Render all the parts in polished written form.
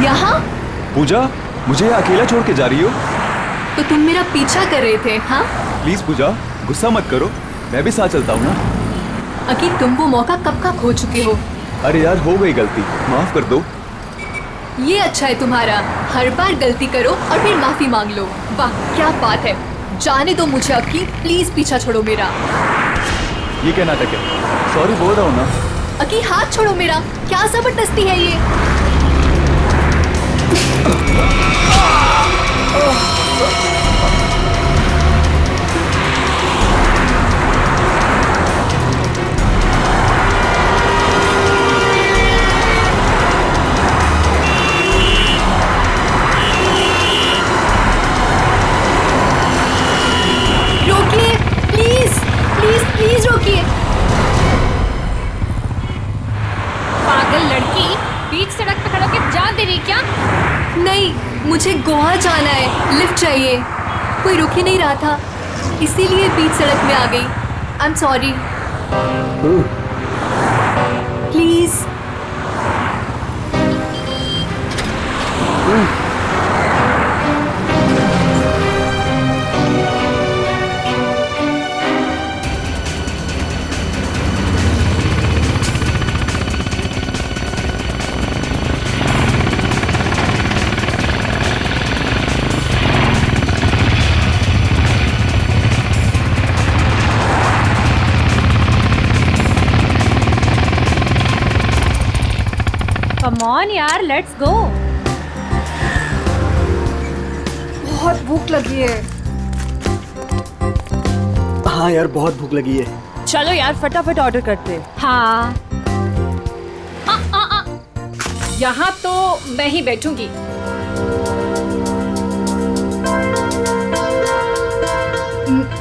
यहाँ? पूजा, मुझे यहाँ अकेला छोड़ के जा रही हो? तो तुम मेरा पीछा कर रहे थे, हाँ? प्लीज पूजा, गुस्सा मत करो, मैं भी साथ चलता हूँ ना। अकी, तुम वो मौका कब का खो चुके हो। अरे यार, हो गई गलती, माफ कर दो। ये अच्छा है तुम्हारा, हर बार गलती करो और फिर माफी मांग लो। वाह क्या बात है। जाने दो मुझे अकी, प्लीज पीछा छोड़ो मेरा। ये क्या नाटक है? सॉरी बोल रहा हूँ ना। अकी हाथ छोड़ो मेरा, क्या जबरदस्ती है ये। रोकिए प्लीज, प्लीज प्लीज रोकिए। पागल लड़की, बीच सड़क पे खड़े होकर जान दे रही क्या? नहीं, मुझे गोवा जाना है, लिफ्ट चाहिए। कोई रुक ही नहीं रहा था, इसीलिए बीच सड़क में आ गई। आई am sorry. Please. Come on यार, लेट्स गो। बहुत भूख लगी है। हाँ यार, बहुत भूख लगी है। चलो यार, फटाफट ऑर्डर करते हैं। हाँ। यहाँ तो मैं ही बैठूंगी।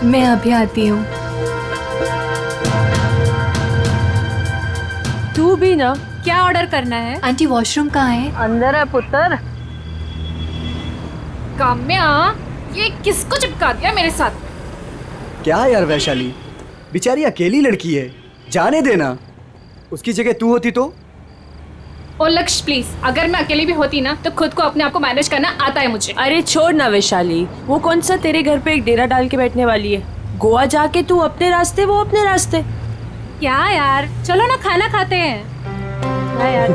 मैं अभी आती हूँ। तू भी ना। क्या ऑर्डर करना है? आंटी वॉशरूम कहाँ है? अंदर है पुत्र। काम्या, ये किसको चिपका दिया मेरे साथ? क्या यार वैशाली, बेचारी अकेली लड़की है, जाने देना। उसकी जगह तू होती तो? ओ लक्ष्य प्लीज, अगर मैं अकेली भी होती ना तो खुद को अपने आप को मैनेज करना आता है मुझे। अरे छोड़ ना वैशाली, वो कौन सा तेरे घर पे एक डेरा डाल के बैठने वाली है। गोवा जाके तू अपने रास्ते, वो अपने रास्ते। क्या यार, चलो ना खाना खाते हैं। यार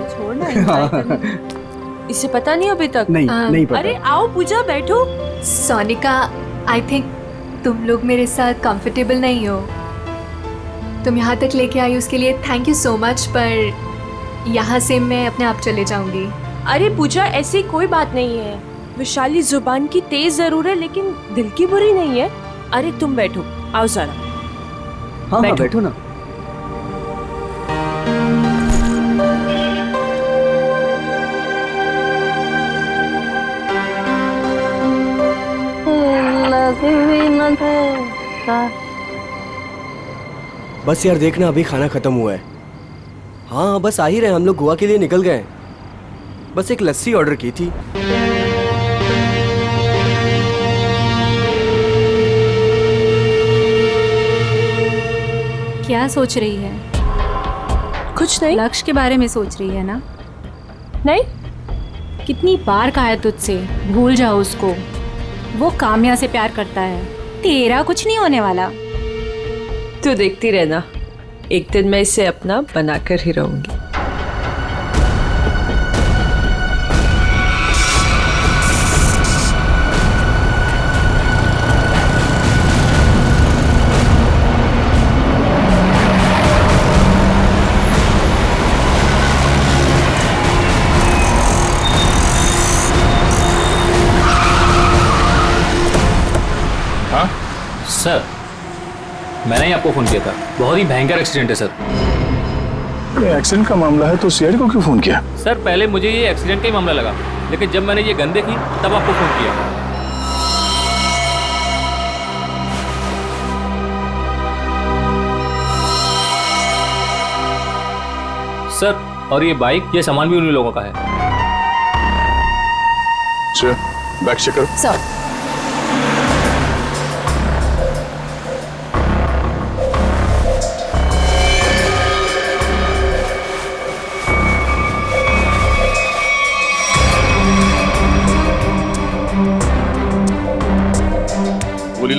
छोड़ ना, enjoy करना। इसे पता नहीं अभी तक? नहीं पता। अरे आओ पूजा, बैठो। सोनिका, आई थिंक तुम लोग मेरे साथ कंफर्टेबल नहीं हो। तुम यहाँ तक लेके आई उसके लिए थैंक यू सो मच, पर यहाँ से मैं अपने आप चले जाऊंगी। अरे पूजा, ऐसी कोई बात नहीं है। वैशाली जुबान की तेज जरूर है, लेकिन दिल की बुरी नहीं है। अरे तुम बैठो, आओ सारा। हाँ बैठो ना। बस यार देखना, अभी खाना खत्म हुआ है। हाँ बस आ ही रहे, हम लोग गोवा के लिए निकल गए। बस एक लस्सी ऑर्डर की थी। क्या सोच रही है? कुछ नहीं। लक्ष्य के बारे में सोच रही है ना? नहीं। कितनी बार कहा है तुझसे, भूल जाओ उसको। वो काम्या से प्यार करता है, तेरा कुछ नहीं होने वाला। तू देखती रहना, एक दिन मैं इसे अपना बनाकर ही रहूंगी। सर, मैंने ही आपको फ़ोन किया था। बहुत ही भयंकर एक्सीडेंट है सर। एक्सीडेंट का मामला है तो सीआईडी को क्यों फोन किया? सर पहले मुझे ये एक्सीडेंट का ही मामला लगा, लेकिन जब मैंने ये गन देखी तब आपको फ़ोन किया। सर, और ये बाइक, ये सामान भी उन्हीं लोगों का है। सर, बैग चेक करो। सर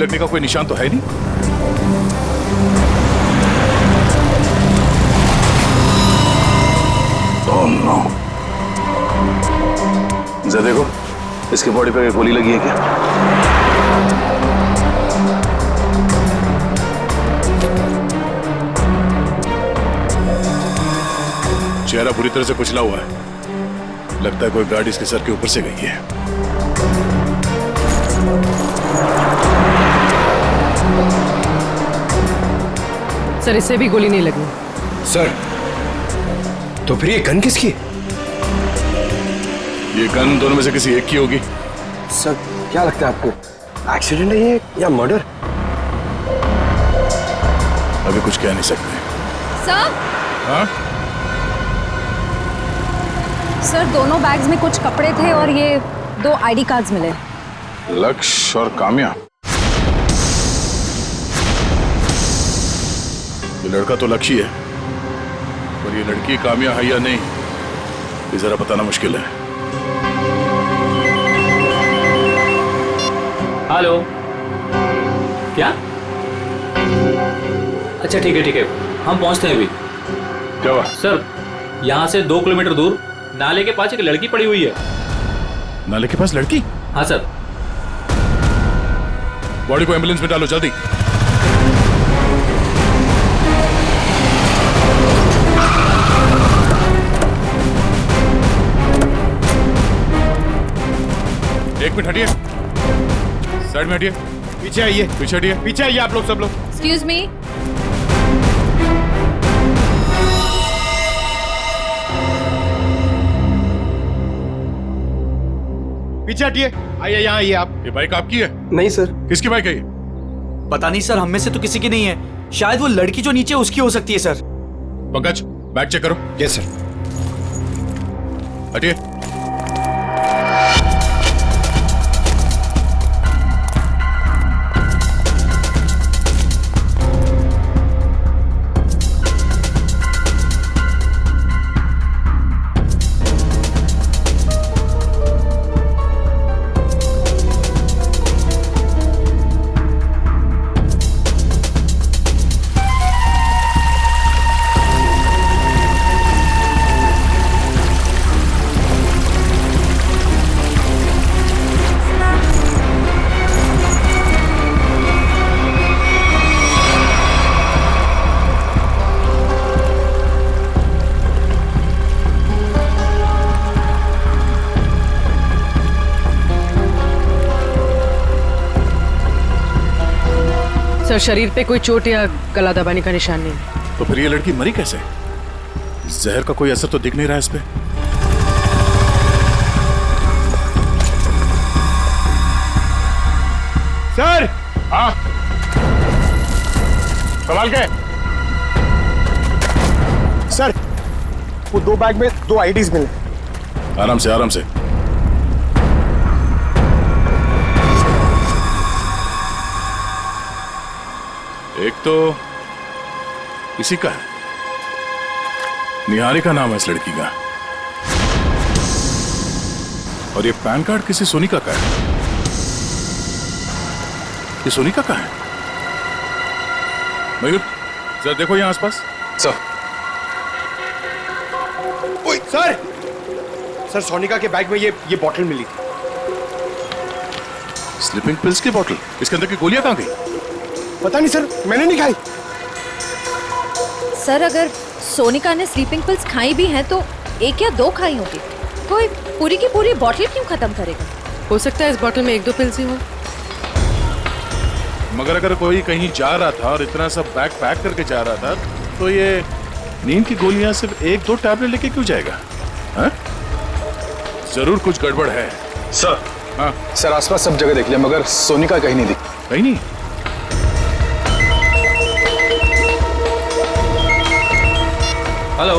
लगने का कोई निशान तो है नहीं। Oh no. जरा देखो इसके बॉडी पे गोली लगी है क्या? चेहरा पूरी तरह से कुचला हुआ है। लगता है कोई गाड़ी इसके सर के ऊपर से गई है। सर इससे भी गोली नहीं लगी। सर तो फिर ये गन किसकी है? ये गन दोनों में से किसी एक की होगी। सर क्या लगता है आपको, एक्सीडेंट है ये या मर्डर? अभी कुछ कह नहीं सकते। सर हाँ? सर दोनों बैग्स में कुछ कपड़े थे और ये 2 आईडी कार्ड्स मिले। लक्ष्य और काम्या। ये लड़का तो लक्ष्य है, पर ये लड़की काम्या है या नहीं ये जरा बताना मुश्किल है। हेलो, क्या? अच्छा ठीक है, हम पहुंचते हैं अभी। क्या हुआ? सर यहाँ से 2 किलोमीटर दूर नाले के पास एक लड़की पड़ी हुई है। नाले के पास लड़की? हाँ सर। बॉडी को एम्बुलेंस में डालो जल्दी। एक मिनट हटिए, साइड में हटिए। पीछे आइए, पीछे हटिए, पीछे आइए आप लोग, सब लोग। Excuse me. पीछे हटिए, आइए यहाँ आइए आप। ये बाइक आपकी है? नहीं सर। किसकी बाइक है ये? पता नहीं सर, हम में से तो किसी की नहीं है। शायद वो लड़की जो नीचे उसकी हो सकती है सर। पंकज बैग चेक करो। Yes sir. हटिए। सर शरीर पे कोई चोट या गला दबाने का निशान नहीं। तो फिर ये लड़की मरी कैसे? जहर का कोई असर तो दिख नहीं रहा इस पे। सर हाँ, संभाल के। सर वो 2 बैग में 2 आईडीज मिले। आराम से, आराम से। एक तो इसी का है, निहारी का नाम है इस लड़की का। और ये पैन कार्ड किसी सोनिका का है। ये सोनिका का है। मयूर जरा देखो यहां आसपास। सर। ओए सर सोनिका के बैग में ये बॉटल मिली थी। स्लीपिंग पिल्स की बोतल? इसके अंदर की गोलियां कहां गई? पता नहीं सर, मैंने नहीं खाई। सर अगर सोनिका ने स्लीपिंग पिल्स खाई भी हैं तो 1 या 2 खाई होगी। कोई पूरी की पूरी बॉटल क्यों खत्म करेगा? हो सकता है इस बोतल में 1-2 पिल्स ही हो। मगर अगर कोई कहीं जा रहा था और इतना सब बैग पैक करके जा रहा था तो ये नींद की गोलियां सिर्फ 1-2 टैबलेट लेके क्यों जाएगा? हाँ? जरूर कुछ गड़बड़ है। सर। हाँ सर आसपास सब जगह देख लिया मगर सोनिका कहीं नहीं दिखी। कहीं नहीं? हेलो,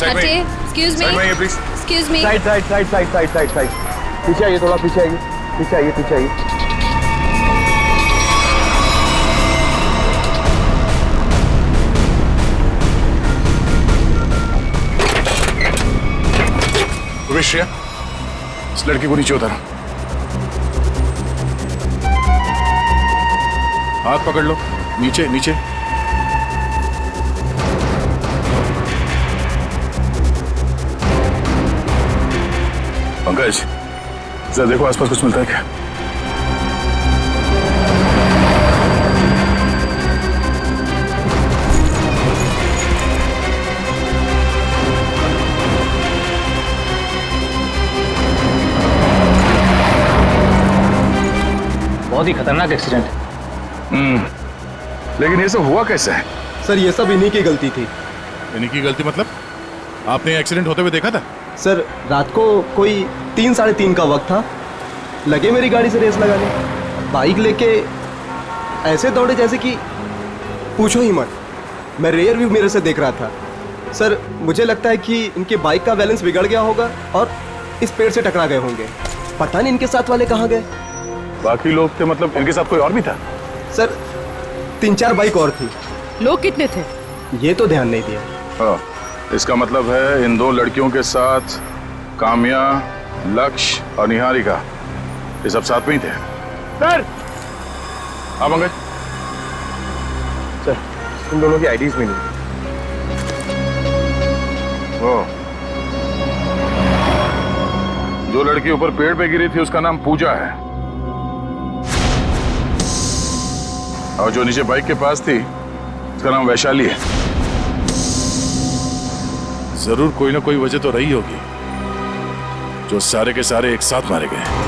साइड में एक्सक्यूज मी साइड में please excuse me side side side side side side side पीछे आइए, थोड़ा पीछे आइए, पीछे आइए, पीछे आइए। श्रेया, इस लड़की को नीचे उतारो। हाथ पकड़ लो, नीचे नीचे। पंकज, जरा देखो आसपास कुछ मिलता है क्या? बहुत ही खतरनाक एक्सीडेंट है। लेकिन ये सब हुआ कैसे है? सर ये सब इन्हीं की गलती थी। इन्हीं की गलती मतलब? आपने एक्सीडेंट होते हुए देखा था? सर रात को कोई 3 साढ़े 3 का वक्त था, लगे मेरी गाड़ी से रेस लगाने, बाइक लेके ऐसे दौड़े जैसे कि पूछो ही मत। मैं रेयर व्यू मिरर से देख रहा था। सर मुझे लगता है कि इनके बाइक का बैलेंस बिगड़ गया होगा और इस पेड़ से टकरा गए होंगे। पता नहीं इनके साथ वाले कहाँ गए। बाकी लोग थे मतलब इनके साथ कोई और भी था? सर 3-4 बाइक और थी। लोग कितने थे? ये तो ध्यान नहीं दिया। हाँ, इसका मतलब है इन 2 लड़कियों के साथ काम्या, लक्ष्य और निहारिका, ये सब साथ में ही थे। सर हाँ पंकज, सर इन दोनों की आईडीज भी नहीं। वो जो लड़की ऊपर पेड़ पे गिरी थी उसका नाम पूजा है, और जो नीचे बाइक के पास थी उसका नाम वैशाली है। जरूर कोई ना कोई वजह तो रही होगी जो सारे के सारे एक साथ मारे गए।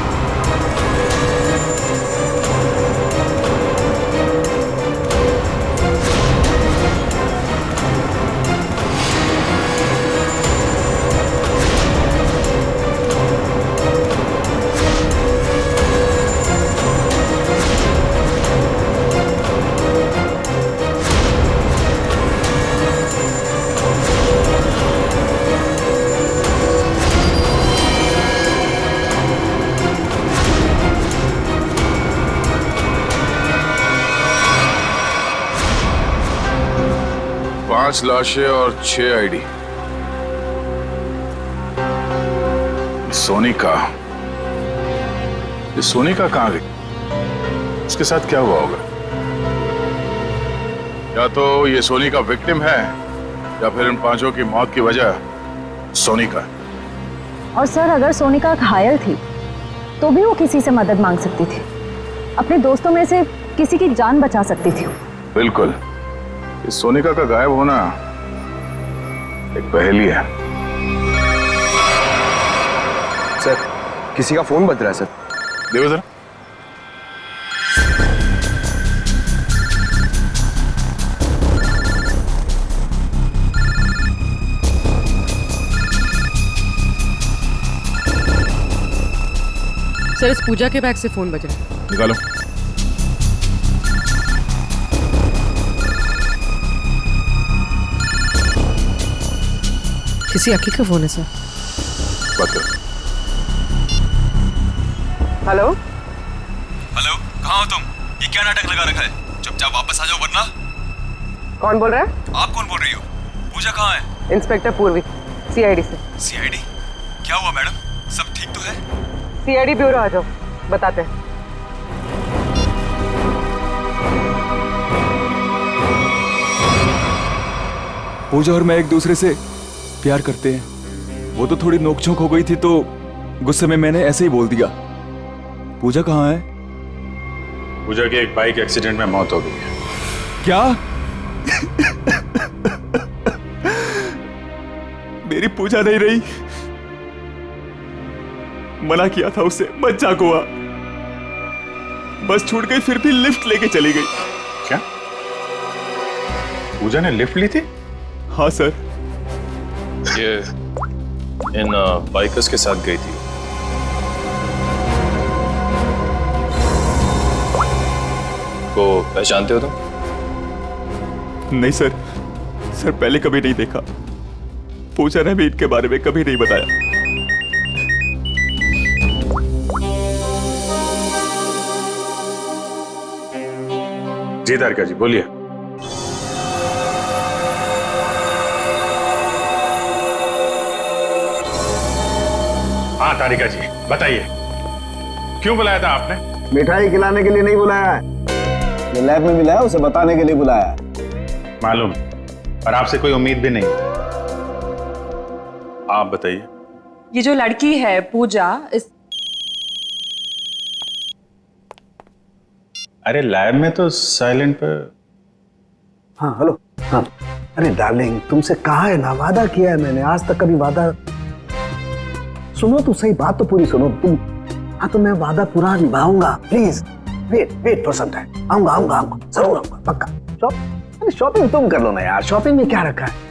पांच लाशें और 6 आईडी। सोनिका, ये सोनिका कहां गई? उसके साथ क्या हुआ होगा? या तो ये सोनिका विक्टिम है या फिर इन 5 की मौत की वजह सोनिका। और सर अगर सोनिका घायल थी तो भी वो किसी से मदद मांग सकती थी, अपने दोस्तों में से किसी की जान बचा सकती थी। बिल्कुल, इस सोनिका का गायब होना एक पहेली है। सर किसी का फोन बज रहा है सर। देखो जरा। सर इस पूजा के बैग से फोन बज रहा है। निकालो। किसी अकी का फोन है सर। बात करो। हेलो हेलो, कहाँ हो तुम? ये क्या नाटक लगा रखा है? चुपचाप वापस आ जाओ वरना। कौन बोल रहा है? आप कौन बोल रही हो? पूजा कहाँ है? इंस्पेक्टर पूर्वी, सीआईडी से। सीआईडी? क्या हुआ मैडम? सब ठीक तो है? सीआईडी ब्यूरो आ जाओ, बताते हैं। पूजा और मैं एक दूसरे से प्यार करते हैं। वो तो थोड़ी नोकझोंक हो गई थी तो गुस्से में मैंने ऐसे ही बोल दिया। पूजा कहाँ है? पूजा की एक बाइक एक्सीडेंट में मौत हो गई है। क्या? मेरी पूजा नहीं रही। मना किया था उसे, मत जा गोवा। बस छूट गई, फिर भी लिफ्ट लेके चली गई। क्या पूजा ने लिफ्ट ली थी? हाँ सर। ये इन बाइकर्स के साथ गई थी। को पहचानते हो तुम? नहीं सर, सर पहले कभी नहीं देखा। पूजा ने भी इनके बारे में कभी नहीं बताया। जी तारिका जी बोलिए। हाँ तारिका जी बताइए, क्यों बुलाया था आपने? मिठाई खिलाने के लिए नहीं बुलाया है, जो लैब में मिला है उसे बताने के लिए बुलाया है। मालूम, पर आपसे कोई उम्मीद भी नहीं। आप बताइए। ये जो लड़की है पूजा, इस अरे लैब में तो साइलेंट पर। हाँ हेलो। हाँ अरे डार्लिंग, तुमसे कहा है ना, वादा किया है मैंने, आज तक कभी वादा। सुनो तो सही, बात तो पूरी सुनो तुम। हाँ तो मैं वादा पूरा निभाऊंगा, please wait for some time. आऊंगा आऊंगा आऊंगा, जरूर आऊंगा, पक्का। शॉपिंग तुम कर लो ना यार, शॉपिंग में क्या रखा है।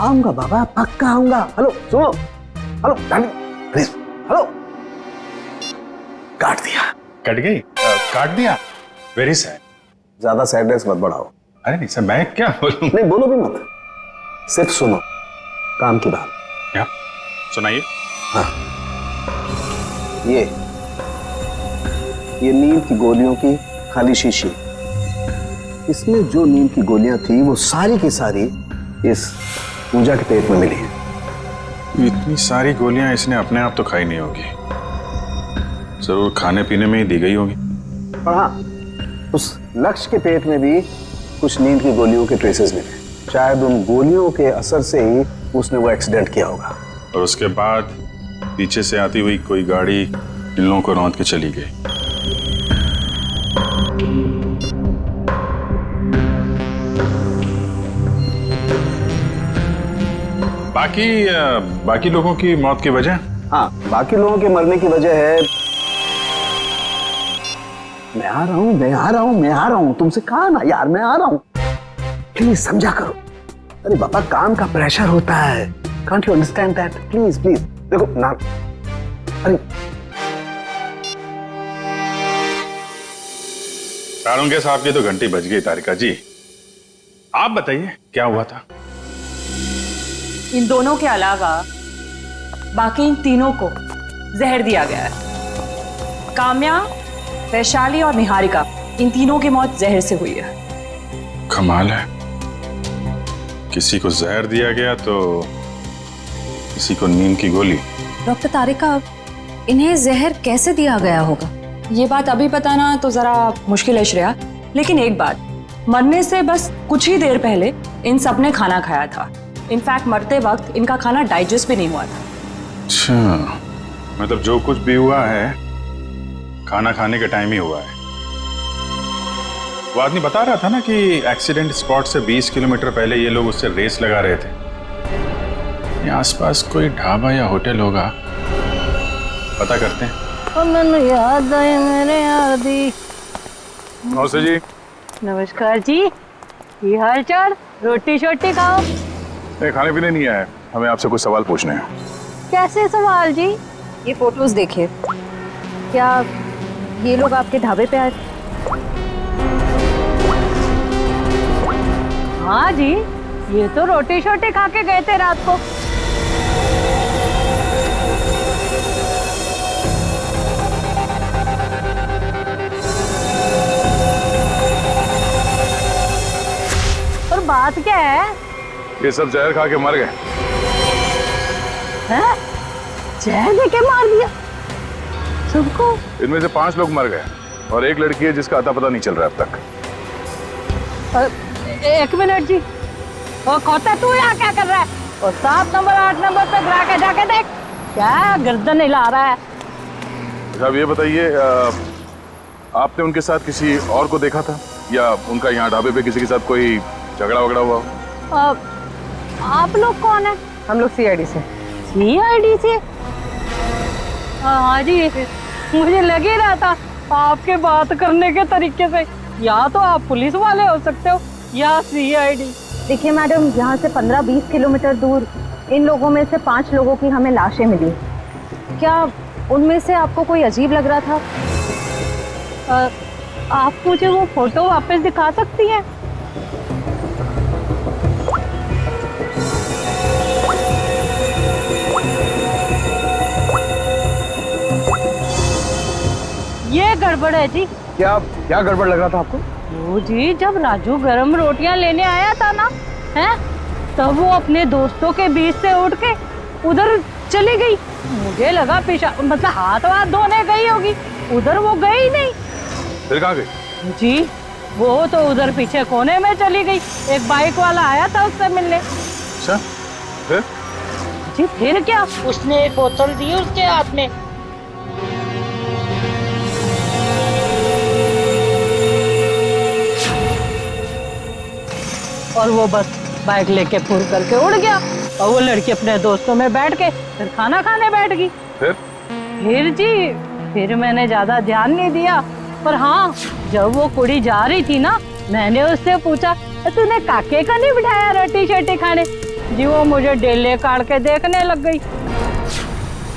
आऊंगा बाबा, पक्का आऊंगा। हेलो सुनो, हेलो डार्लिंग प्लीज, हेलो। काट दिया। कट गई? काट दिया? Very sad. ज्यादा सैडनेस मत बढ़ाओ। अरे नहीं सर, मैं क्या बोलूं? नहीं बोलो भी मत, सिर्फ सुनो काम की बात। क्या सुनाइए? हाँ ये नींद की गोलियों की खाली शीशी, इसमें जो नींद की गोलियां थी वो सारी की सारी इस पूजा के पेट में मिली है। इतनी सारी गोलियां इसने अपने आप तो खाई नहीं होगी, जरूर खाने पीने में ही दी गई होगी। पर हाँ, उस लक्ष्य के पेट में भी कुछ नींद की गोलियों के ट्रेसेस मिले। शायद उन गोलियों के असर से ही उसने वो एक्सीडेंट किया होगा। और उसके बाद पीछे से आती हुई कोई गाड़ी इन लोगों को रौंद के चली गई। बाकी लोगों की मौत की वजह? हाँ बाकी लोगों के मरने की वजह है, मैं आ रहा हूँ, तुमसे कहा ना यार, मैं आ रहा हूँ, प्लीज समझा करो। अरे बाबा काम का प्रेशर होता है, can't you understand that? Please देखो ना। अरे तारुंगे साहब की तो घंटी बज गई। तारिका जी आप बताइए क्या हुआ था? इन दोनों के अलावा बाकी इन तीनों को जहर दिया गया है। काम्या, वैशाली और निहारिका, इन तीनों की मौत जहर से हुई है। कमाल है, किसी को जहर दिया गया तो किसी को नींद की गोली। डॉक्टर तारिका, इन्हें जहर कैसे दिया गया होगा? ये बात अभी बताना तो जरा मुश्किल है श्रेया, लेकिन एक बात, मरने से बस कुछ ही देर पहले इन सब ने खाना खाया था। इनफैक्ट मरते वक्त इनका खाना डाइजेस्ट भी नहीं हुआ था। अच्छा, मतलब जो कुछ भी हुआ है खाना खाने के टाइम ही हुआ है। वो आदमी बता रहा था ना कि एक्सीडेंट स्पॉट से 20 किलोमीटर पहले ये लोग उससे रेस लगा रहे थे। ये आसपास कोई ढाबा या होटल होगा, पता करते हैं। याद आए मेरे आदि। नमस्ते जी। नमस्कार जी, ये हाल चाल? रोटी शोटी खाओ। नहीं खाने पीने नहीं आया, हमें आपसे कुछ सवाल पूछने हैं। कैसे सवाल जी? ये फोटोज देखिए। क्या ये लोग आपके ढाबे पे आए थे? हाँ जी, ये तो रोटी शोटी खा के गए थे रात को। और बात क्या है? ये सब जहर खा के मर गए। हैं? जहर देके मार दिया सबको? इनमें से 5 लोग मर गए और एक लड़की है जिसका अता पता नहीं चल रहा अब तक। एक मिनट जी, वो खोता तू यहाँ क्या कर रहा है? और 7 नंबर 8 नंबर पे गिरा के जाके देख, क्या गर्दन हिला रहा है। साहब ये बताइए, आपने उनके साथ किसी और को देखा था या उनका यहाँ ढाबे पे किसी के साथ कोई झगड़ा वगड़ा हुआ? आप लोग कौन है? हम लोग सीआईडी से। सीआईडी से? हाँ जी, मुझे लग ही रहा था आपके बात करने के तरीके से, या तो आप पुलिस वाले हो सकते हो या सीआईडी। देखिए मैडम, यहाँ से 15-20 किलोमीटर दूर इन लोगों में से 5 लोगों की हमें लाशें मिली। क्या उनमें से आपको कोई अजीब लग रहा था? आप मुझे वो फोटो वापस दिखा सकती हैं? गड़बड़ है जी। क्या क्या गड़बड़ लग रहा था आपको? वो जी जब राजू गरम रोटियां लेने आया था ना, हैं, तब वो अपने दोस्तों के बीच से उठ के उधर चली गई। मुझे लगा पेशाब मतलब हाथ वाथ धोने गई होगी, उधर वो गई नहीं। फिर कहाँ गई? जी वो तो उधर पीछे कोने में चली गई। एक बाइक वाला आया था उससे मिलने। अच्छा, फिर? जी फिर क्या, उसने एक बोतल दी उसके हाथ में। और वो बस बाइक लेके फुर करके उड़ गया और वो लड़की अपने दोस्तों में बैठ के फिर खाना खाने बैठ गई। फिर जी फिर मैंने ज्यादा ध्यान नहीं दिया, पर हाँ जब वो कुड़ी जा रही थी ना, मैंने उससे पूछा तूने काके का नहीं बिठाया रोटी शोटी खाने? जी वो मुझे डेले काट के देखने लग गई।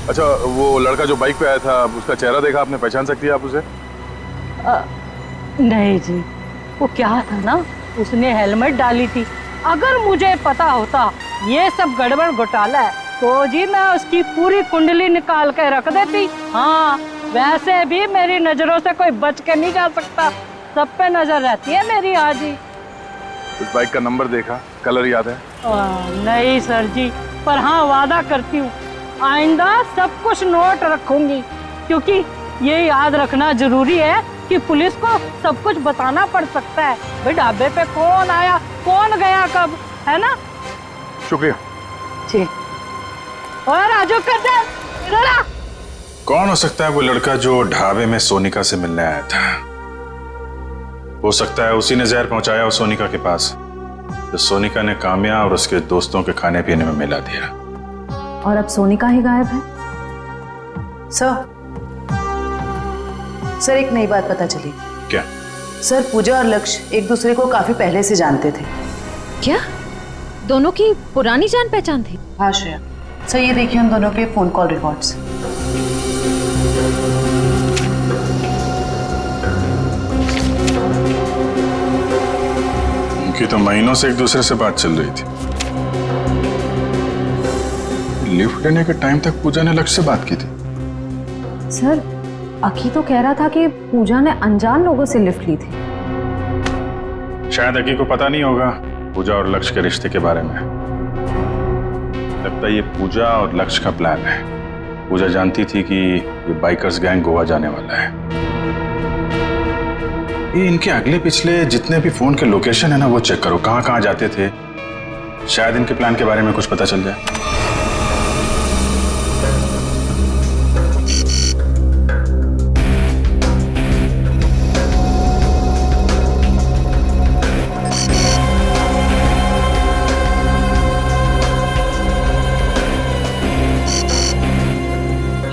अच्छा, वो लड़का जो बाइक पे आया था, उसका चेहरा देखा आपने? पहचान सकती है आप उसे? नहीं जी, वो क्या था ना, उसने हेलमेट डाली थी। अगर मुझे पता होता ये सब गड़बड़ घोटाला है तो जी मैं उसकी पूरी कुंडली निकाल के रख देती। हाँ वैसे भी मेरी नजरों से कोई बच के नहीं जा सकता, सब पे नजर रहती है मेरी। आज ही उस बाइक का नंबर देखा, कलर याद है? नहीं सर जी, पर हाँ वादा करती हूँ आइंदा सब कुछ नोट रखूंगी, क्योंकि ये याद रखना जरूरी है कि पुलिस को सब कुछ बताना पड़ सकता है। भाई ढाबे पे कौन आया कौन गया कब, है ना? शुक्रिया जी। और राजू करते इधर आ। कौन हो सकता है वो लड़का जो ढाबे में सोनिका से मिलने आया था? हो सकता है उसी ने जहर पहुंचाया हो सोनिका के पास, जो सोनिका ने काम्या और उसके दोस्तों के खाने पीने में मिला दिया। और अब सोनिका ही गायब है। सर एक नई बात पता चली। क्या? सर पूजा और लक्ष्य एक दूसरे को काफी पहले से जानते थे। क्या दोनों की पुरानी जान पहचान थी? हाँ श्रेया। सर ये देखिए उन दोनों के फोन कॉल रिकॉर्ड्स। उनकी तो महीनों से एक दूसरे से बात चल रही थी। लिफ्ट लेने के टाइम तक पूजा ने लक्ष्य से बात की थी। सर अकी तो कह रहा था कि पूजा ने अनजान लोगों से लिफ्ट ली थी। शायद अकी को पता नहीं होगा पूजा और लक्ष्य के रिश्ते के बारे में। लगता है ये पूजा और लक्ष्य का प्लान है। पूजा जानती थी कि ये बाइकर्स गैंग गोवा जाने वाला है। ये इनके अगले पिछले जितने भी फोन के लोकेशन है ना, वो चेक करो, कहाँ कहाँ जाते थे। शायद इनके प्लान के बारे में कुछ पता चल जाए।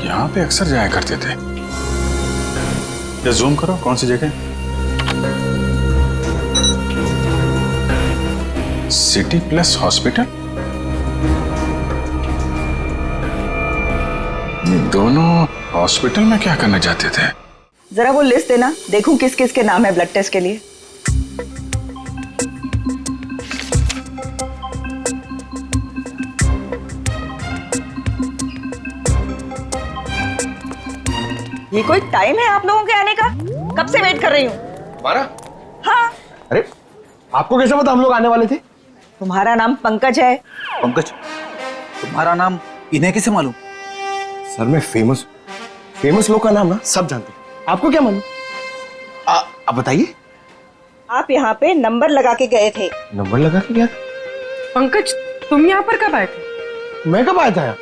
यहाँ पे अक्सर जाया करते थे। ये जूम करो, कौन सी जगह? City plus hospital. ये दोनों हॉस्पिटल में क्या करने जाते थे? जरा वो लिस्ट देना, देखूं किस किस के नाम है ब्लड टेस्ट के लिए। ये कोई टाइम है आप लोगों के आने का? कब से वेट कर रही हूँ। 12? हाँ। अरे आपको कैसे पता हम लोग आने वाले थे? तुम्हारा नाम पंकज है। पंकज? तुम्हारा नाम इन्हें कैसे मालूम? सर मैं फेमस लोग का नाम ना सब जानते हैं, आपको क्या मालूम? आप बताइए। आप यहाँ पे नंबर लगा के गए थे। नंबर लगा के गया? पंकज तुम यहाँ पर कब आए थे? मैं कब आया था यहाँ?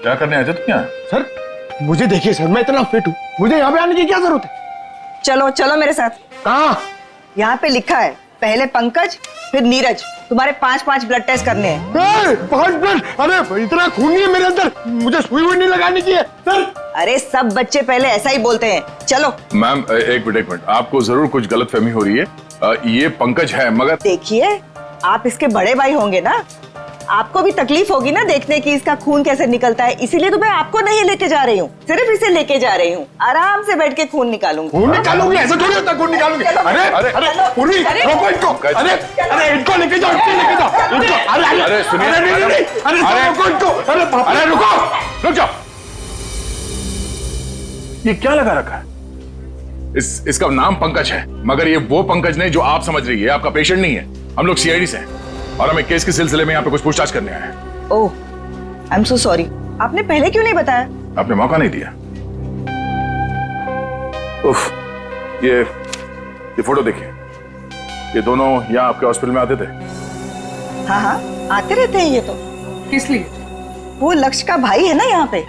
क्या करने आए थे तुम यहाँ? सर मुझे देखिए सर, मैं इतना फिट हूँ, मुझे यहाँ पे आने की क्या जरूरत है? चलो चलो मेरे साथ। कहाँ? यहाँ पे लिखा है पहले पंकज फिर नीरज, तुम्हारे 5-5 ब्लड टेस्ट करने हैं। 5 ब्लड? अरे इतना खून नहीं है मेरे अंदर, मुझे सुई नहीं लगाने की है सर। अरे सब बच्चे पहले ऐसा ही बोलते हैं। चलो। मैम एक मिनट, आपको जरूर कुछ गलतफहमी हो रही है। ये पंकज है, मगर देखिए आप इसके बड़े भाई होंगे ना, आपको भी तकलीफ होगी ना देखने की इसका खून कैसे निकलता है, इसीलिए तो मैं आपको नहीं लेके जा रही हूँ, सिर्फ इसे लेके जा रही हूँ। आराम से बैठ के खून निकालूंगी। खून निकालूंगी? ऐसा थोड़ी होता खून निकालूंगी। अरे पूरी रोको इनको। अरे इनको लेके जाओ, इनको लेके जाओ इनको। अरे सुनिए, अरे रोको इनको। अरे रुको, रुक जाओ। ये क्या लगा रखा है? इसका नाम पंकज है, मगर ये वो पंकज नहीं जो आप समझ रही है। आपका पेशेंट नहीं है। हम लोग सीआईडी से हैं और हमें केस के सिलसिले में यहाँ पे कुछ पूछताछ करने आए हैं। ओह, आई एम सो सॉरी। आपने पहले क्यों नहीं बताया? आपने मौका नहीं दिया। उफ, ये फोटो देखिए। ये दोनों यहाँ आपके हॉस्पिटल में आते थे। हाँ हाँ, आते रहते हैं ये तो। किस लिए? वो लक्ष्य का भाई है ना यहाँ पे,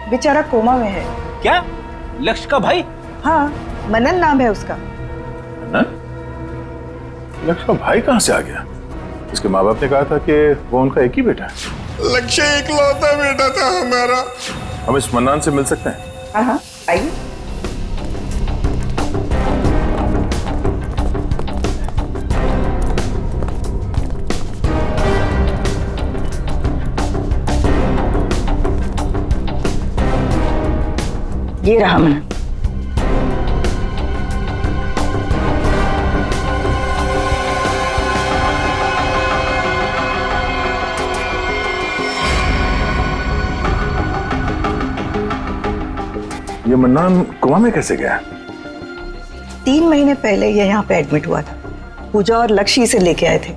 बेचारा कोमा में है। क्या? लक्ष्य का भाई? हाँ, मनन नाम है उसका। लक्ष्य का भाई कहाँ से आ गया? उसके माँ बाप ने कहा था कि वो उनका एक ही बेटा है। लक्ष्य इकलौता बेटा था हमारा। हम इस मन्नान से मिल सकते हैं? हाँ हाँ, आइए। ये रहा मनन। ये मन्नान कोमा में कैसे गया? 3 महीने पहले ये यहाँ पे एडमिट हुआ था। पूजा और लक्ष्य इसे लेके आए थे।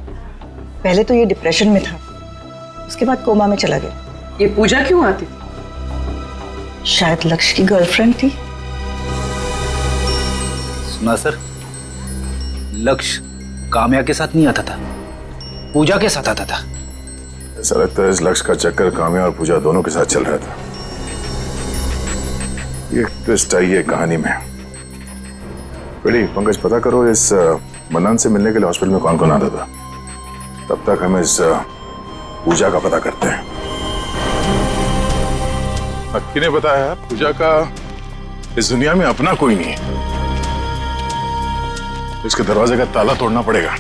पहले तो ये डिप्रेशन में था, उसके बाद कोमा में चला गया। ये पूजा क्यों आती? शायद लक्ष्य की गर्लफ्रेंड थी। सुना सर, लक्ष्य काम्या के साथ नहीं आता था, पूजा के साथ आता था। ऐसा लगता है इस लक्ष्य का चक्कर काम्या और पूजा दोनों के साथ चल रहा था। ये ट्विस्ट आई है कहानी में। बड़ी पंकज, पता करो इस मन्नान से मिलने के लिए हॉस्पिटल में कौन कौन आता था। तब तक हम इस पूजा का पता करते हैं। अक्की ने बताया पूजा का इस दुनिया में अपना कोई नहीं है। इसके दरवाजे का ताला तोड़ना पड़ेगा।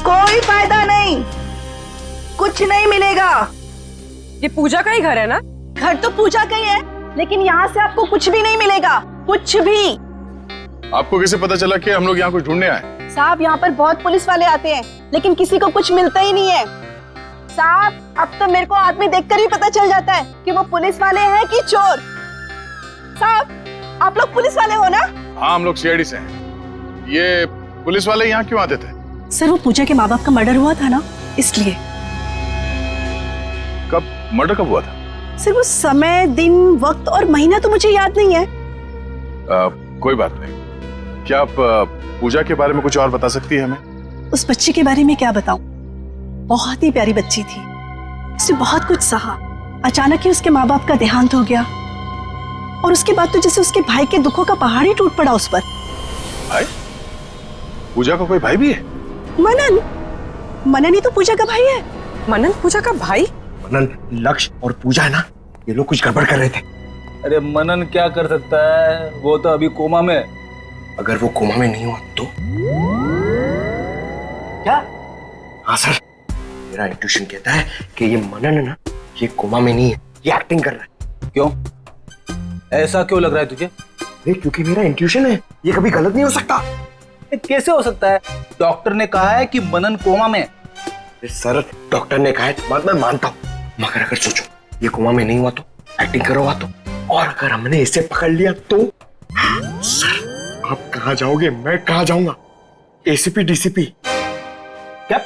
कोई फायदा नहीं, कुछ नहीं मिलेगा। ये पूजा का ही घर है ना? घर तो पूजा का ही है, लेकिन यहाँ से आपको कुछ भी नहीं मिलेगा, कुछ भी। आपको कैसे पता चला कि हम लोग यहाँ कुछ ढूंढने आए? साहब, यहाँ पर बहुत पुलिस वाले आते हैं, लेकिन किसी को कुछ मिलता ही नहीं है। साहब, अब तो मेरे को आदमी देखकर ही पता चल जाता है कि वो पुलिस वाले हैं कि चोर। साहब, आप लोग पुलिस वाले हो ना? हाँ, हम लोग सीआईडी से हैं। ये पुलिस वाले यहाँ क्यों आते थे? सर, वो पूजा के माँ बाप का मर्डर हुआ था ना, इसलिए। कब मर्डर कब हुआ था? सर, वो समय, दिन, वक्त और महीना तो मुझे याद नहीं है। कोई बात नहीं। क्या आप पूजा के बारे में कुछ और बता सकती है हमें? उस बच्ची के बारे में क्या बताऊं? बहुत ही प्यारी बच्ची थी, उसने बहुत कुछ सहा। अचानक ही उसके माँ बाप का देहांत हो गया और उसके बाद तो जैसे उसके भाई के दुखों का पहाड़ ही टूट पड़ा उस पर। भाई? पूजा का कोई भाई भी है? मनन। मनन ही तो पूजा का भाई है। मनन पूजा का भाई? मनन, लक्ष्य और पूजा है ना, ये लोग कुछ गड़बड़ कर रहे थे। अरे मनन क्या कर सकता है, वो तो अभी कोमा में। अगर वो कोमा में नहीं हुआ तो? क्या? हाँ सर, मेरा इंट्यूशन कहता है कि ये मनन है ना, ये कोमा में नहीं है, ये एक्टिंग कर रहा है। क्यों? ऐसा क्यों लग रहा है तुझे? नहीं, क्योंकि मेरा इंट्यूशन है, ये कभी गलत नहीं हो सकता। कैसे हो सकता है? डॉक्टर ने कहा है कि मनन कोमा में। सर, डॉक्टर ने कहा है, बात मैं मानता हूँ, मगर अगर सोचो ये कोमा में नहीं हुआ तो, एक्टिंग करो हुआ तो, और अगर हमने इसे पकड़ लिया तो? सर, आप कहाँ जाओगे, मैं कहाँ जाऊंगा? ACP DCP. क्या?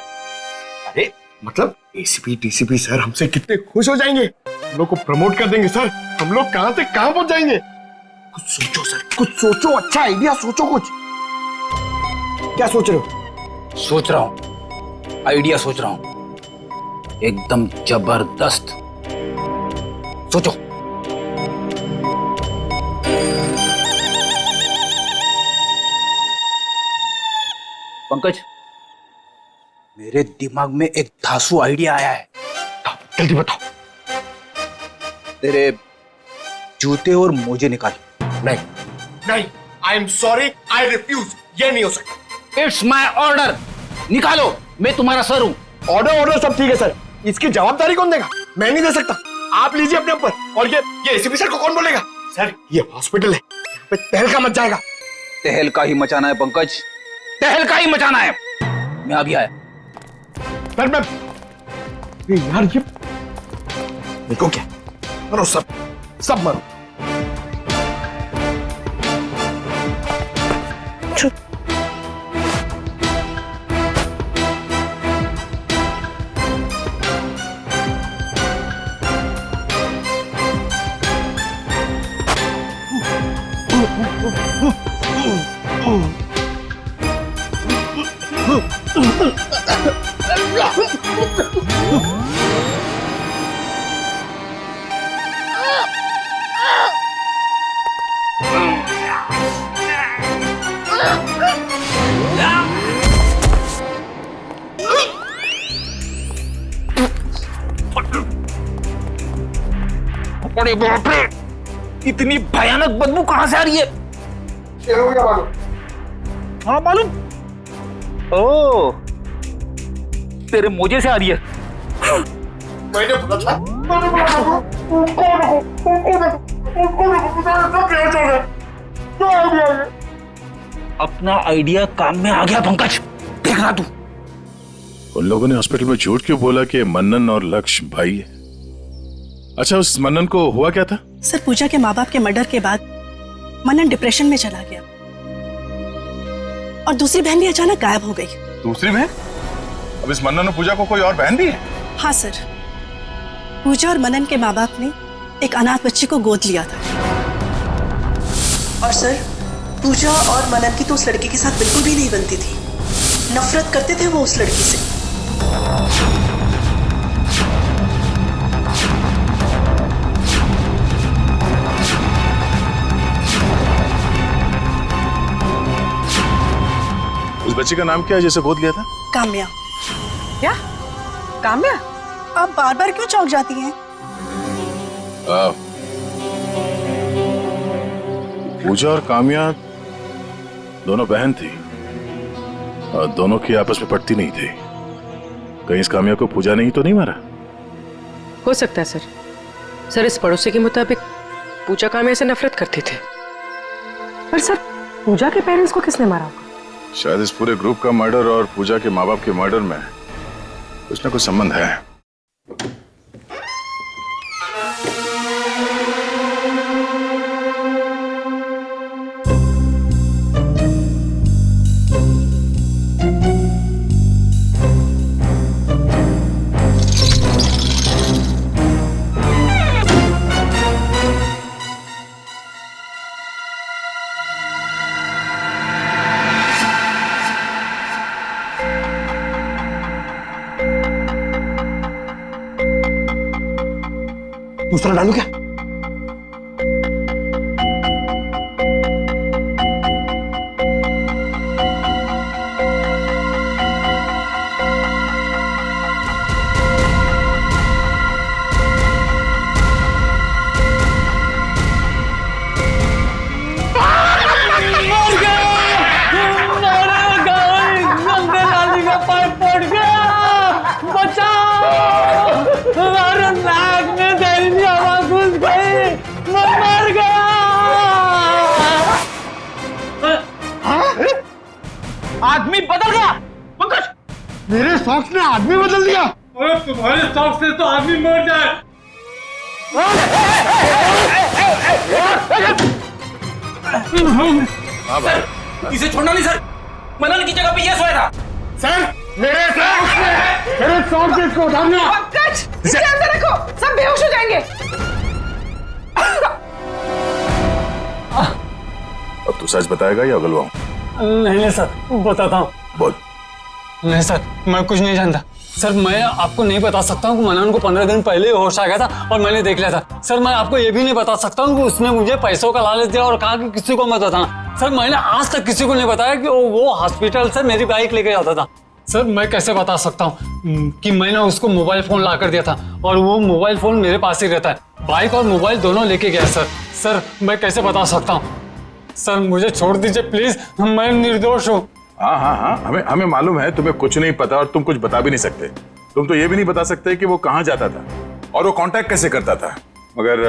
अरे मतलब एसीपी डीसीपी सर हमसे कितने खुश हो जाएंगे, हम लोग को प्रमोट कर देंगे सर। हम लोग कहाँ से कहाँ पहुंच जाएंगे। कुछ सोचो सर, कुछ सोचो, अच्छा आइडिया सोचो कुछ। क्या सोच रहे हो? सोच रहा हूं, आइडिया सोच रहा हूं, एकदम जबरदस्त। सोचो। पंकज, मेरे दिमाग में एक धांसू आइडिया आया है। जल्दी बताओ। तेरे जूते और मोजे निकाल। नहीं नहीं, I am sorry, I refuse, ये नहीं हो सकता। इट्स माई ऑर्डर, निकालो, मैं तुम्हारा सर हूं। ऑर्डर सब ठीक है सर, इसकी जवाबदारी कौन देगा? मैं नहीं दे सकता, आप लीजिए अपने ऊपर। और ये एसीपी सर को कौन बोलेगा? सर, ये हॉस्पिटल है, यहाँ पे तहलका मच जाएगा। तहलका ही मचाना है पंकज, तहलका ही मचाना है। मैं अभी आया। सर, मैं यार ये देखो क्या, मरो सब, सब मरो। अरे बाप रे, इतनी भयानक बदबू कहां से आ रही है? हाँ मालूम। ओ, तेरे मोजे से आ रही है। मैंने बोला था, अपना आइडिया काम में आ गया पंकज, देखना तू। उन लोगों ने हॉस्पिटल में झूठ क्यों बोला कि मन्नन और लक्ष्य भाई है? अच्छा, उस मन्नन को हुआ क्या था? सर, पूजा के माँ बाप के मर्डर के बाद मन्नन डिप्रेशन में चला गया और दूसरी बहन भी अचानक गायब हो गई। दूसरी बहन? अब इस मन्नन और पूजा को कोई और बहन भी है? हाँ सर, पूजा और मन्नन के माँ बाप ने एक अनाथ बच्ची को गोद लिया था। और सर, पूजा और मन्नन की तो उस लड़की के साथ बिल्कुल भी नहीं बनती थी। नफरत करते थे वो उस लड़की से। उस बच्ची का नाम क्या है जिसे गोद लिया था? काम्या। क्या? काम्या? आप बार बार क्यों चौंक जाती हैं? पूजा और काम्या दोनों बहन थी और दोनों की आपस में पटती नहीं थी। कहीं इस काम्या को पूजा ने ही तो नहीं मारा? हो सकता है सर। सर, इस पड़ोसी के मुताबिक पूजा काम्या से नफरत करती थी। पर सर, पूजा के पेरेंट्स को किसने मारा होगा? शायद इस पूरे ग्रुप का मर्डर और पूजा के माँ बाप के मर्डर में कुछ ना कुछ संबंध है। दूसरा डालू क्या? आदमी बदल गया पंकज। मेरे सॉक्स ने आदमी बदल दिया। अरे तुम्हारे सॉक्स से तो आदमी मर जाए। हाँ भाई, इसे छोड़ना नहीं सर, मन्नन की जगह पे ये सोया था। सर, मेरे सॉक्स इसको उठाना। पंकज, इसे अंदर रखो, सब बेहोश हो जाएंगे। अब तू सच बताएगा या गलवाऊं? नहीं सर, बताता हूँ। बोल। नहीं सर, मैं कुछ नहीं जानता। सर, मैं आपको नहीं बता सकता हूँ कि मन्नन को 15 दिन पहले होश आ गया था और मैंने देख लिया था। सर, मैं आपको ये भी नहीं बता सकता हूँ कि उसने मुझे पैसों का लालच दिया और कहा कि किसी को मत बताना। सर, मैंने आज तक किसी को नहीं बताया कि वो हॉस्पिटल से मेरी बाइक लेके जाता था। सर, मैं कैसे बता सकता हूँ कि मैंने उसको मोबाइल फोन ला कर दिया था और वो मोबाइल फोन मेरे पास ही रहता है। बाइक और मोबाइल दोनों लेके गया सर। सर, मैं कैसे बता सकता हूँ? सर, मुझे छोड़ दीजिए प्लीज, मैं निर्दोष हूँ। हाँ हाँ हाँ, हमें मालूम है तुम्हें कुछ नहीं पता और तुम कुछ बता भी नहीं सकते। तुम तो ये भी नहीं बता सकते कि वो कहाँ जाता था और वो कांटेक्ट कैसे करता था। मगर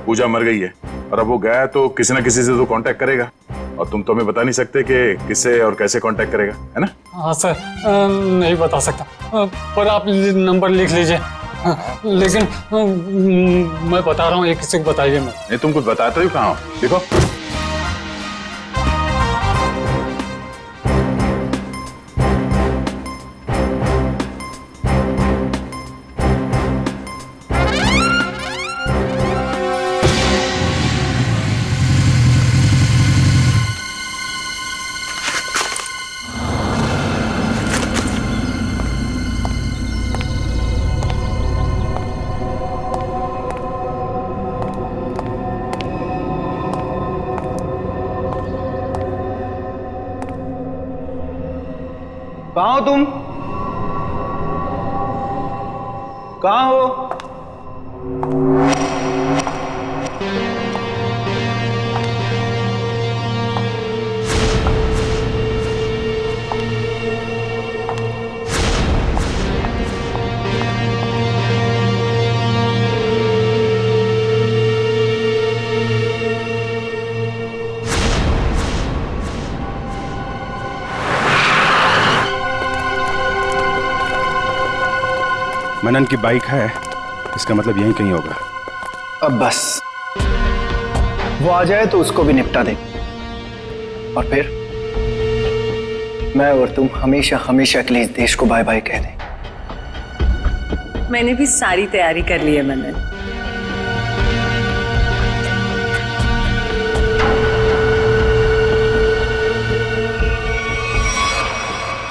पूजा मर गई है और अब वो गया तो किसी ना किसी से तो कांटेक्ट करेगा और तुम तो हमें बता नहीं सकते कि किससे और कैसे कांटेक्ट करेगा, है ना? हाँ सर, नहीं बता सकता, पर आप नंबर लिख लीजिए। लेकिन मैं बता रहा हूँ, एक किसी को बताइए मत। नहीं, तुम कुछ बताते हो कहाँ हो? देखो कहाँ हो तुम? कहाँ हो? मनन की बाइक है, इसका मतलब यहीं कहीं होगा। अब बस, वो आ जाए तो उसको भी निपटा दे, और फिर मैं और तुम हमेशा हमेशा के लिए इस देश को बाय बाय कह दें। मैंने भी सारी तैयारी कर ली है मनन।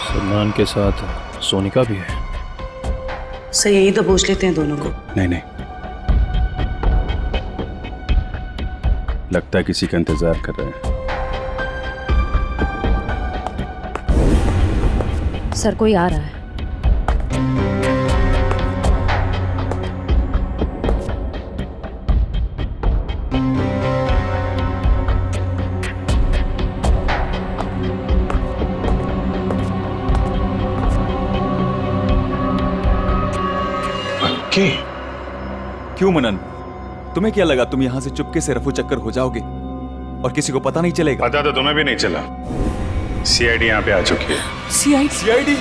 सलमान के साथ सोनिका भी है। सही, यही तो पूछ लेते हैं दोनों को। नहीं नहीं, लगता है किसी का इंतजार कर रहे हैं। सर कोई आ रहा है। क्यों मनन, तुम्हें क्या लगा तुम यहां से चुपके से रफू चक्कर हो जाओगे और किसी को पता नहीं चलेगा? पता तो तुम्हें भी नहीं चला। सीआईडी यहाँ पे आ चुकी है। सीआईडी?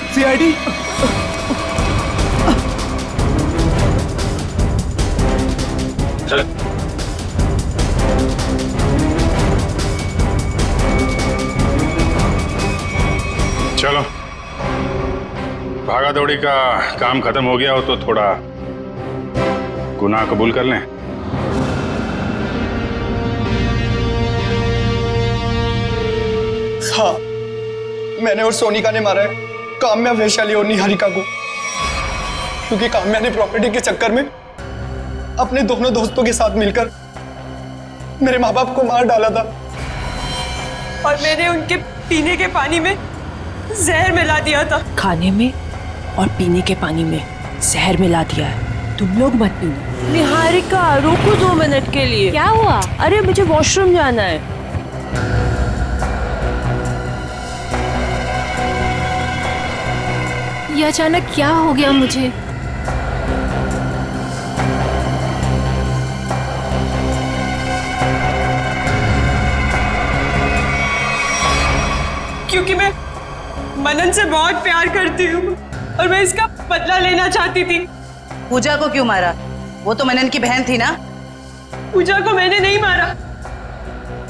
चल। चलो, भागा दौड़ी का काम खत्म हो गया हो तो थोड़ा गुनाह कबूल कर लें। हाँ, मैंने और सोनिका ने मारा है काम्या, वैशाली और निहारिका को, क्योंकि काम्या ने प्रॉपर्टी के चक्कर में अपने दोनों दोस्तों के साथ मिलकर मेरे माँ बाप को मार डाला था। और मैंने उनके पीने के पानी में जहर मिला दिया था। खाने में और पीने के पानी में जहर मिला दिया है। तुम लोग मत पीना। निहारिका रुको 2 मिनट के लिए। क्या हुआ? अरे मुझे वॉशरूम जाना है। ये अचानक क्या हो गया मुझे? क्योंकि मैं मनन से बहुत प्यार करती हूँ और मैं इसका बदला लेना चाहती थी। पूजा को क्यों मारा? वो तो मनन की बहन थी ना। पूजा को मैंने नहीं मारा,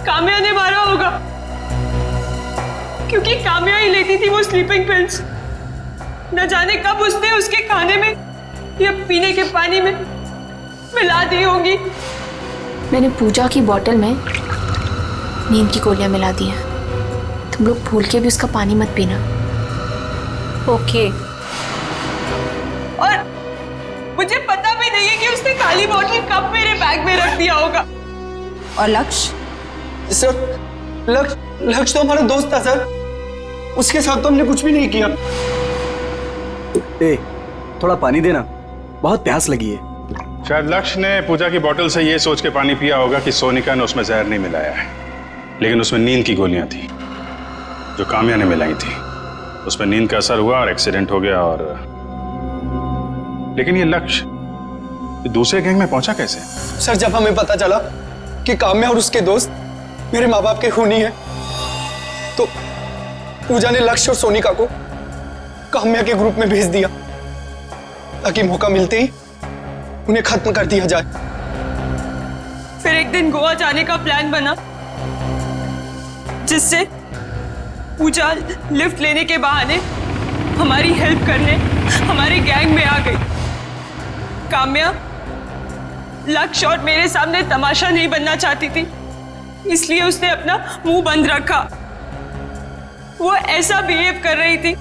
काम्या ने मारा होगा, क्योंकि काम्या ही लेती थी वो स्लीपिंग पिल्स। न जाने कब उसने उसके खाने में या पीने के पानी में मिला दी होगी। मैंने पूजा की बोतल में नींद की गोलियां मिला दी हैं। तुम लोग भूल के भी उसका पानी मत पीना। ओके। और मुझे पता भी नहीं है कि उसने खाली बोतल कब मेरे बैग में रख दिया होगा। और लक्ष्य? सर, लक्ष्य तो हमारा दोस्त था सर, उसके साथ तो हमने कुछ भी नहीं किया। ए, थोड़ा पानी देना, बहुत प्यास लगी है। शायद लक्ष्य ने पूजा की बोतल से ये सोच के पानी पिया होगा कि सोनिका ने उसमें जहर नहीं मिलाया है, लेकिन उसमें नींद की गोलियां थी जो काम्या ने मिलाई थी। उसमें नींद का असर हुआ और एक्सीडेंट हो गया। और लेकिन ये लक्ष्य दूसरे गैंग में पहुंचा कैसे? सर, जब हमें पता चला कि काम्या और उसके दोस्त मेरे माँ बाप के खूनी हैं, तो पूजा ने लक्ष्य और सोनिका को काम्या के ग्रुप में भेज दिया ताकि मौका मिलते ही उन्हें खत्म कर दिया जाए। फिर एक दिन गोवा जाने का प्लान बना, जिससे पूजा लिफ्ट लेने के बहाने हमारी हेल्प करने हमारे गैंग में आ गई। काम्या लक्ष्य और मेरे सामने तमाशा नहीं बनना चाहती थी, इसलिए उसने अपना मुंह बंद रखा। वो ऐसा बिहेव कर रही थी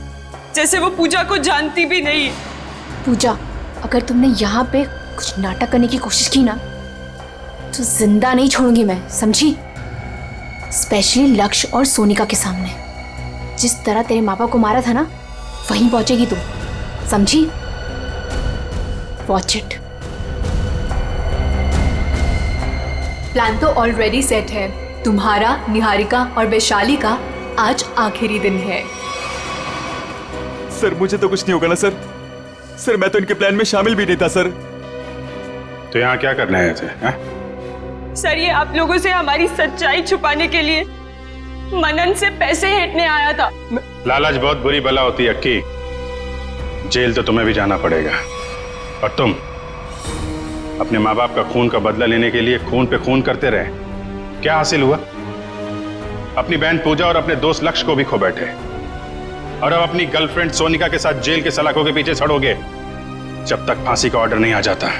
जैसे वो पूजा को जानती भी नहीं है। पूजा, अगर तुमने यहाँ पे कुछ नाटक करने की कोशिश की ना तो जिंदा नहीं छोड़ूंगी मैं, समझी? स्पेशली लक्ष्य और सोनिका के सामने। जिस तरह तेरे माँ बाप को मारा था ना, वहीं पहुंचेगी तू, समझी? Watch it. प्लान तो ऑलरेडी सेट है। तुम्हारा, निहारिका और वैशाली का आज आखिरी दिन है। सर मुझे तो कुछ नहीं होगा ना सर? सर मैं तो इनके प्लान में शामिल भी नहीं था सर। तो यहाँ क्या करने आए थे? सर ये आप लोगों से हमारी सच्चाई छुपाने के लिए मनन से पैसे हेटने आया था। लालच बहुत बुरी बला होती है अक्की। जेल तो तुम्हें भी जाना पड़ेगा। और तुम अपने माँ बाप का खून का बदला लेने के लिए खून पे खून करते रहे। क्या हासिल हुआ? अपनी बहन पूजा और अपने दोस्त लक्ष्य को भी खो बैठे, और अब अपनी गर्लफ्रेंड सोनिका के साथ जेल के सलाखों के पीछे सड़ोगे जब तक फांसी का ऑर्डर नहीं आ जाता।